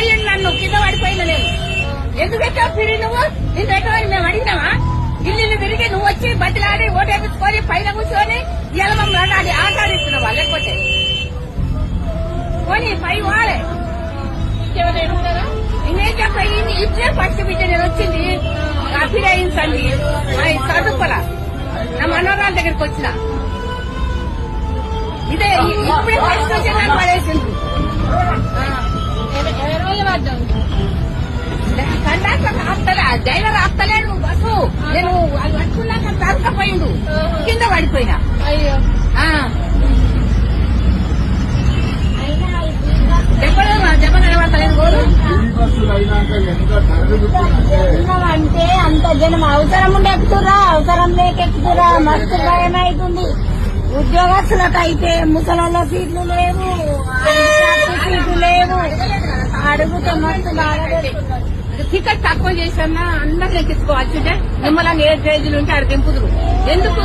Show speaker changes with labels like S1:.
S1: తోయిండు నన్ను, కింద పడిపోయినా నేను. ఎందుకు ఎట్లా ఫిరి నువ్వు? నిన్ను ఎటువంటి మేము అడిగినావా? ఇల్లు తిరిగి నువ్వు వచ్చి బతిలాడి ఓటేపించుకొని పైన కూర్చొని ఇలా మమ్మల్ని ఆటాడిస్తున్నావా? లేకపోతే పోనీ పై వాడే నేనేం చెప్పా? ఇప్పుడే ఫస్ట్ బిడ్డ నేను వచ్చింది అభినయించండి చదువుకోలా నా మనోరాల దగ్గరికి వచ్చిన ఇదే ఇప్పుడే ఫస్ట్ వచ్చి నాకు పడేసింది. కండక్టర్ ఆపుతలే, డ్రైవర్ ఆపుతలేడు బస్సు. నేను అది పట్టుకున్నాక తరకపోయిండు, కింద పడిపోయినా.
S2: అంటే అంత జనం అవసరం ఉండి ఎక్కుతురా, అవసరం లేక ఎక్కుతురా, మస్తు భయం అవుతుంది. ఉద్యోగస్తులకు అయితే ముసలాళ్ళ సీట్లు లేవు, సీట్లు లేవు, అడుగుతే మస్తు బాగా.
S1: టికెట్ తక్కువ చేసన్నా అందరు ఎక్కించుకోవచ్చు. మిమ్మల్ని ఏ స్టేజీలు ఉంటే ఆడ దింపుదురు. ఎందుకు